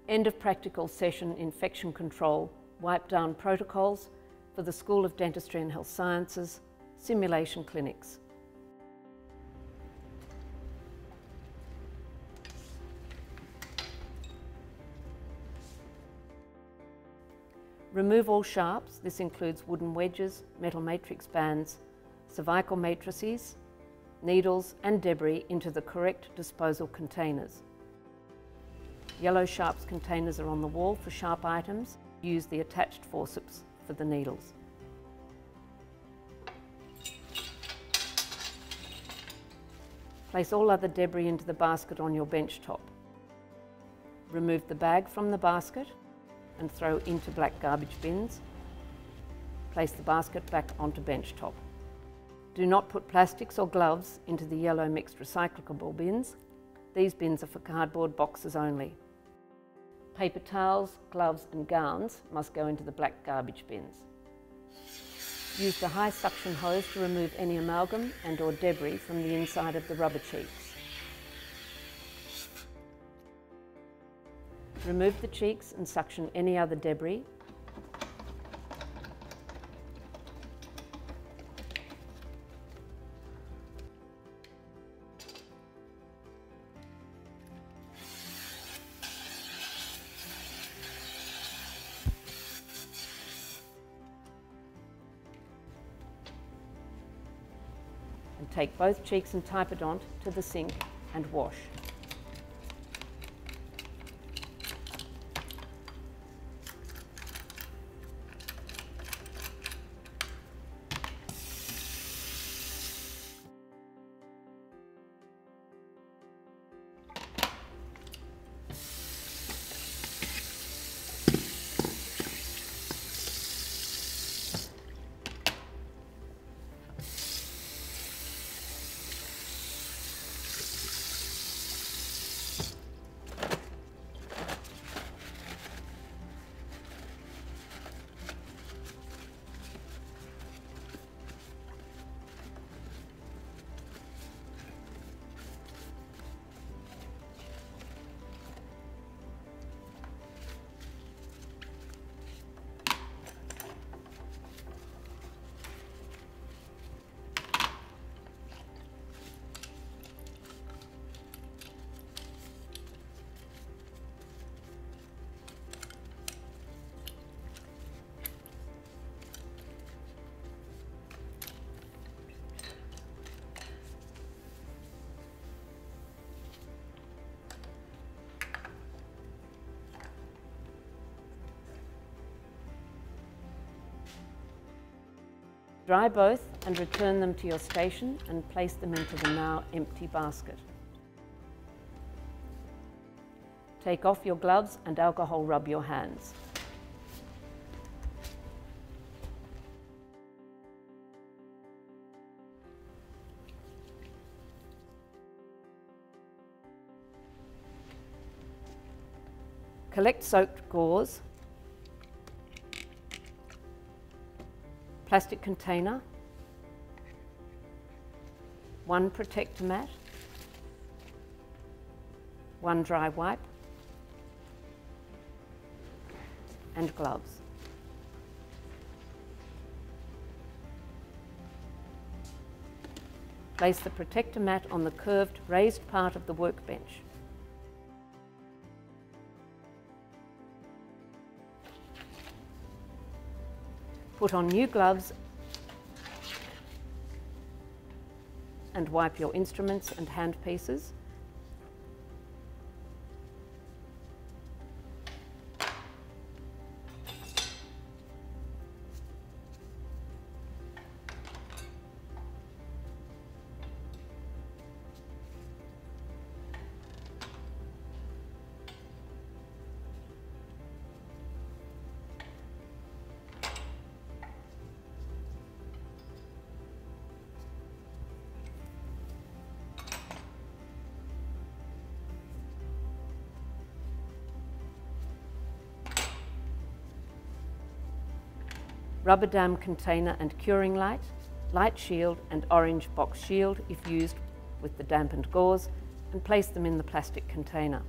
End of practical session infection control wipe down protocols for the School of Dentistry and Health Sciences simulation clinics. Remove all sharps. This includes wooden wedges, metal matrix bands, cervical matrices, needles and debris into the correct disposal containers. Yellow sharps containers are on the wall for sharp items. Use the attached forceps for the needles. Place all other debris into the basket on your bench top. Remove the bag from the basket and throw into black garbage bins. Place the basket back onto bench top. Do not put plastics or gloves into the yellow mixed recyclable bins. These bins are for cardboard boxes only. Paper towels, gloves and gowns must go into the black garbage bins. Use the high suction hose to remove any amalgam and/or debris from the inside of the rubber cheeks. Remove the cheeks and suction any other debris. And take both cheeks and typodont to the sink and wash. Dry both and return them to your station and place them into the now empty basket. Take off your gloves and alcohol rub your hands. Collect soaked gauze, plastic container, one protector mat, one dry wipe, and gloves. Place the protector mat on the curved, raised part of the workbench. Put on new gloves and wipe your instruments and handpieces. Rubber dam container and curing light, light shield and orange box shield if used with the dampened gauze, and place them in the plastic container.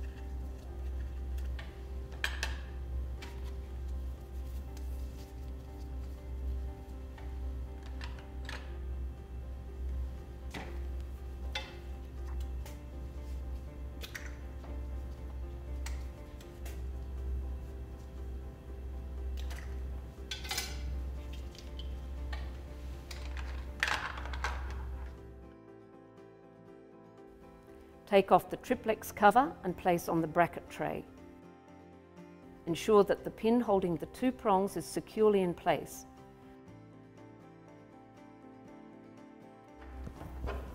Take off the triplex cover and place on the bracket tray. Ensure that the pin holding the 2 prongs is securely in place.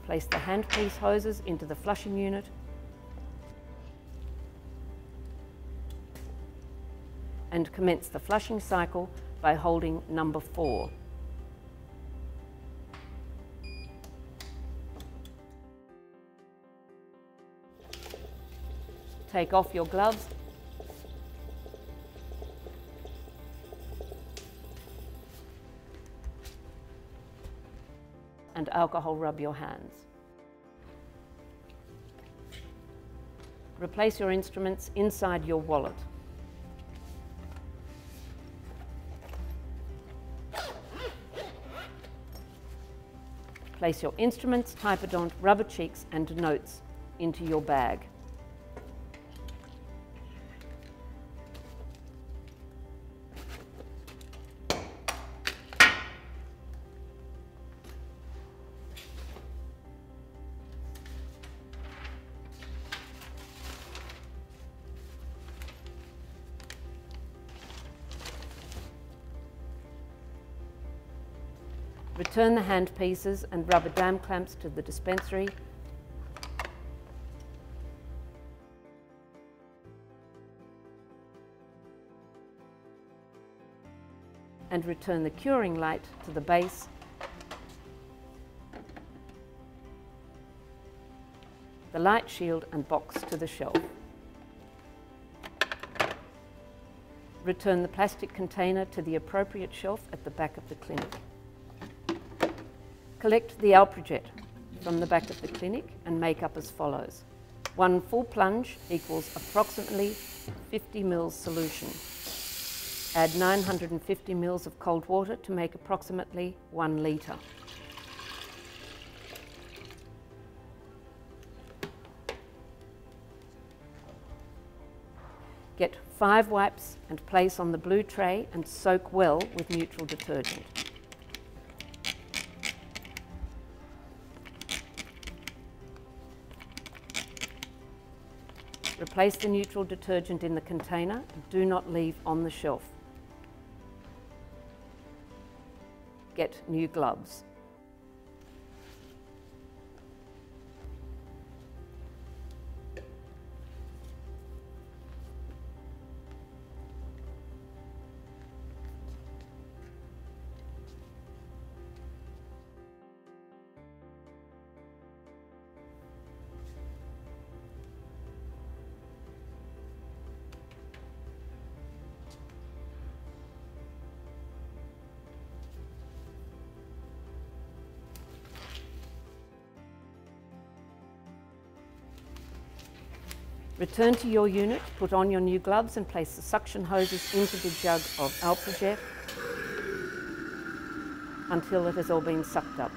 Place the handpiece hoses into the flushing unit and commence the flushing cycle by holding number 4. Take off your gloves and alcohol rub your hands. Replace your instruments inside your wallet. Place your instruments, typodont, rubber cheeks and notes into your bag. Return the handpieces and rubber dam clamps to the dispensary and return the curing light to the base, the light shield and box to the shelf. Return the plastic container to the appropriate shelf at the back of the clinic. Collect the Alprojet from the back of the clinic and make up as follows. 1 full plunge equals approximately 50 ml solution. Add 950 ml of cold water to make approximately 1 litre. Get 5 wipes and place on the blue tray and soak well with neutral detergent. Replace the neutral detergent in the container and do not leave on the shelf. Get new gloves. Return to your unit, put on your new gloves and place the suction hoses into the jug of Alprojet until it has all been sucked up.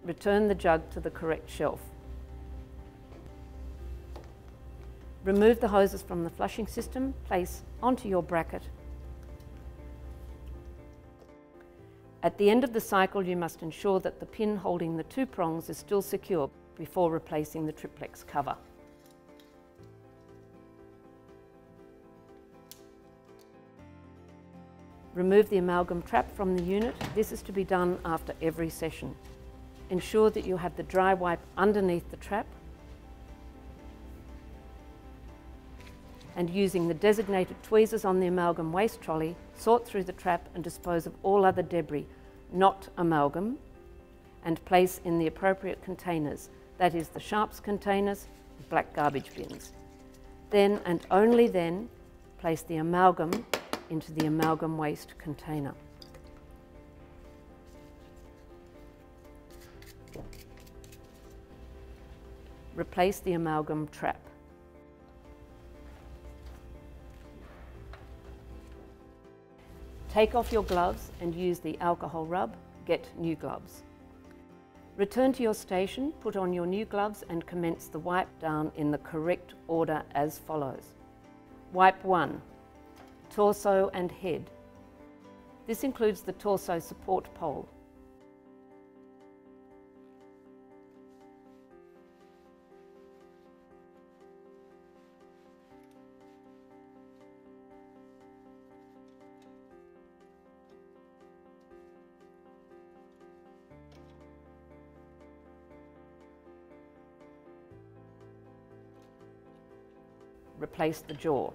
Return the jug to the correct shelf. Remove the hoses from the flushing system, place onto your bracket. At the end of the cycle, you must ensure that the pin holding the 2 prongs is still secure before replacing the triplex cover. Remove the amalgam trap from the unit. This is to be done after every session. Ensure that you have the dry wipe underneath the trap and using the designated tweezers on the amalgam waste trolley, sort through the trap and dispose of all other debris, not amalgam, and place in the appropriate containers, that is the sharps containers, black garbage bins. Then and only then, place the amalgam into the amalgam waste container. Replace the amalgam trap. Take off your gloves and use the alcohol rub. Get new gloves. Return to your station, put on your new gloves and commence the wipe down in the correct order as follows. Wipe 1, torso and head. This includes the torso support pole. Replace the jaw.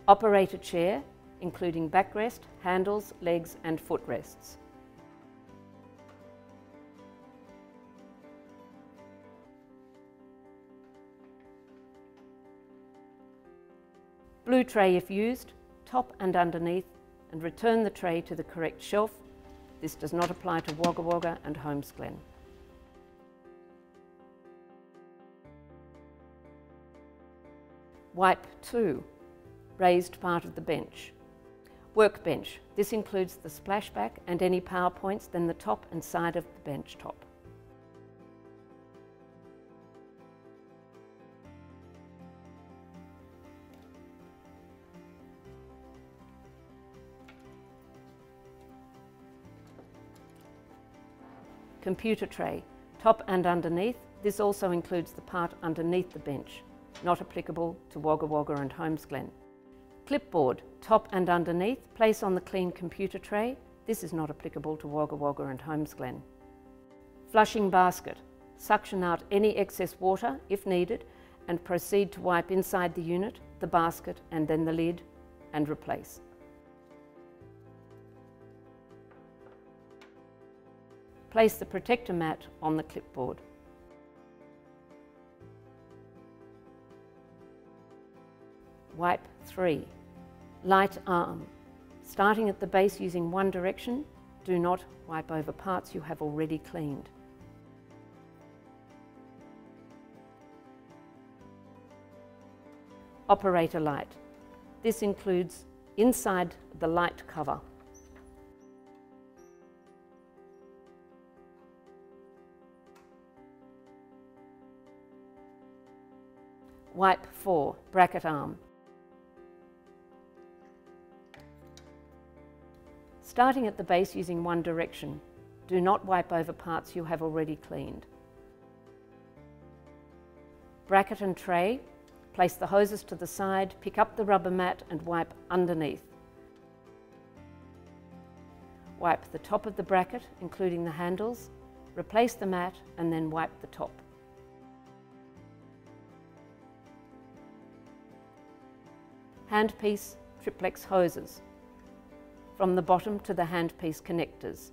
Operate a chair, including backrest, handles, legs and footrests. Blue tray if used, top and underneath, and return the tray to the correct shelf. This does not apply to Wagga Wagga and Holmes Glen. Wipe 2. Raised part of the bench. Workbench. This includes the splashback and any power points, then the top and side of the bench top. Computer tray, top and underneath. This also includes the part underneath the bench, not applicable to Wagga Wagga and Holmes Glen. Clipboard, top and underneath, place on the clean computer tray. This is not applicable to Wagga Wagga and Holmes Glen. Flushing basket, suction out any excess water if needed and proceed to wipe inside the unit, the basket and then the lid and replace. Place the protector mat on the clipboard. Wipe 3. Light arm. Starting at the base using one direction, do not wipe over parts you have already cleaned. Operator light. This includes inside the light cover. Wipe 4. Bracket arm. Starting at the base using one direction, do not wipe over parts you have already cleaned. Bracket and tray, place the hoses to the side, pick up the rubber mat and wipe underneath. Wipe the top of the bracket, including the handles, replace the mat and then wipe the top. Handpiece triplex hoses, from the bottom to the handpiece connectors.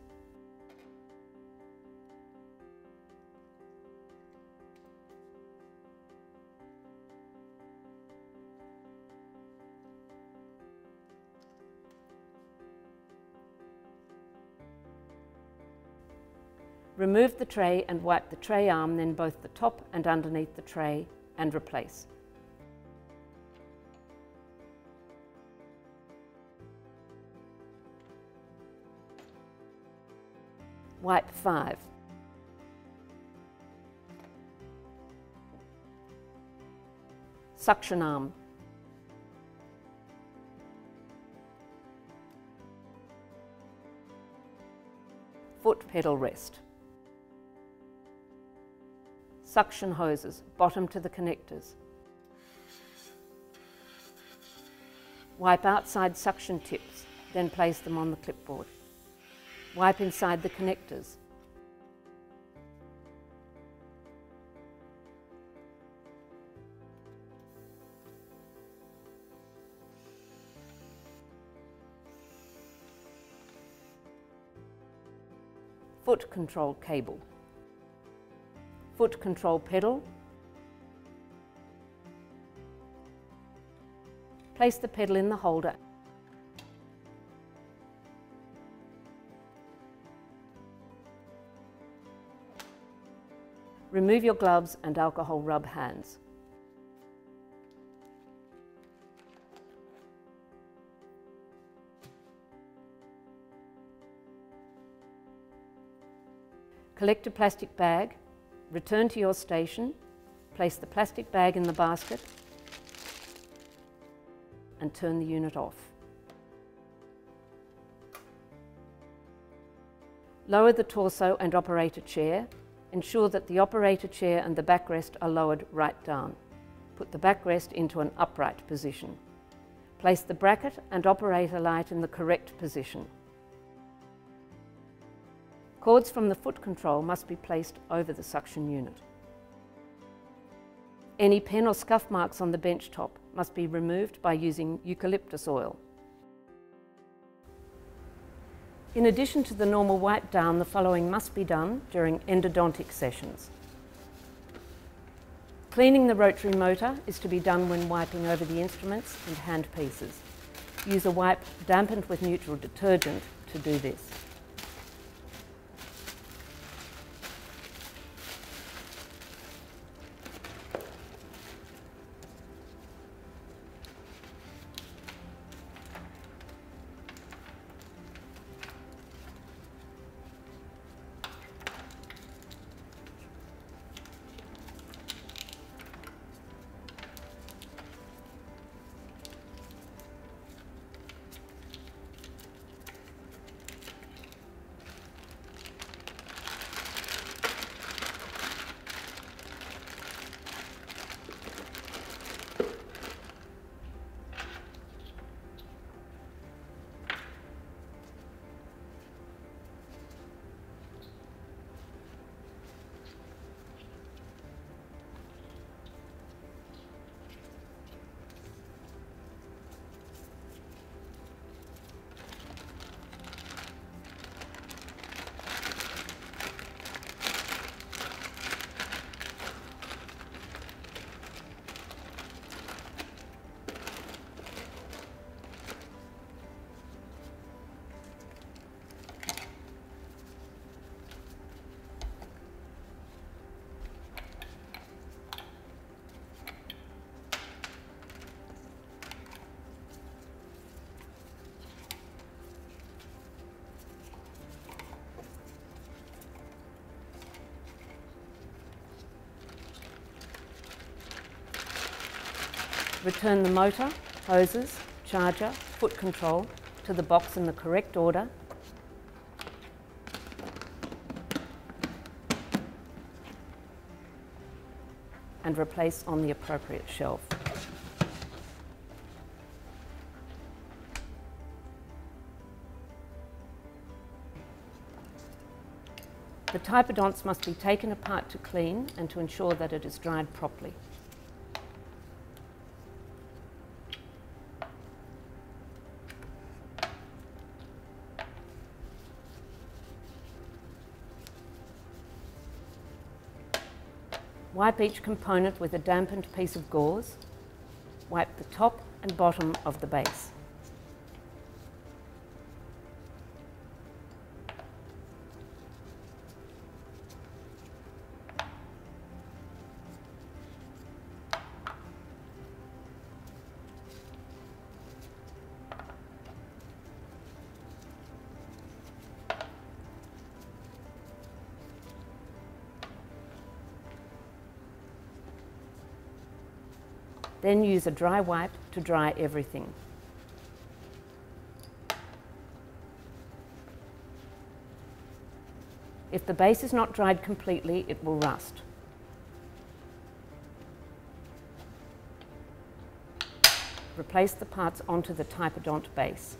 Remove the tray and wipe the tray arm, then both the top and underneath the tray, and replace. Wipe 5. Suction arm. Foot pedal rest. Suction hoses, bottom to the connectors. Wipe outside suction tips, then place them on the clipboard. Wipe inside the connectors. Foot control cable. Foot control pedal. Place the pedal in the holder. Remove your gloves and alcohol rub hands. Collect a plastic bag, return to your station, place the plastic bag in the basket and turn the unit off. Lower the torso and operator chair. Ensure that the operator chair and the backrest are lowered right down. Put the backrest into an upright position. Place the bracket and operator light in the correct position. Cords from the foot control must be placed over the suction unit. Any pen or scuff marks on the bench top must be removed by using eucalyptus oil. In addition to the normal wipe down, the following must be done during endodontic sessions. Cleaning the rotary motor is to be done when wiping over the instruments and handpieces. Use a wipe dampened with neutral detergent to do this. Return the motor, hoses, charger, foot control to the box in the correct order. And replace on the appropriate shelf. The typodonts must be taken apart to clean and to ensure that it is dried properly. Wipe each component with a dampened piece of gauze. Wipe the top and bottom of the base. Then use a dry wipe to dry everything. If the base is not dried completely, it will rust. Replace the parts onto the typodont base.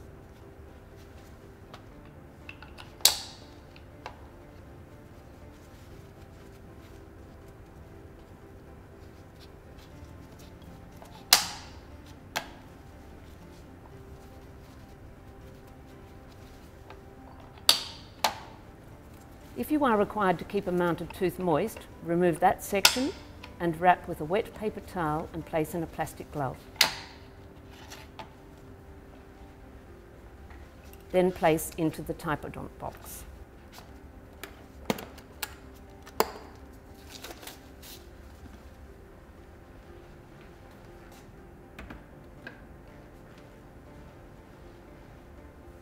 If you are required to keep a mounted tooth moist, remove that section and wrap with a wet paper towel and place in a plastic glove. Then place into the typodont box.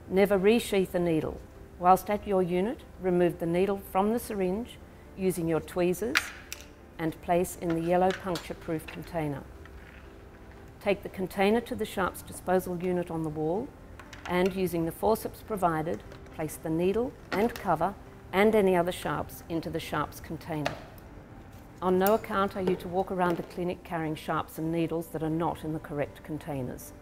Never resheath a needle. Whilst at your unit, remove the needle from the syringe using your tweezers and place in the yellow puncture-proof container. Take the container to the sharps disposal unit on the wall and, using the forceps provided, place the needle and cover and any other sharps into the sharps container. On no account are you to walk around the clinic carrying sharps and needles that are not in the correct containers.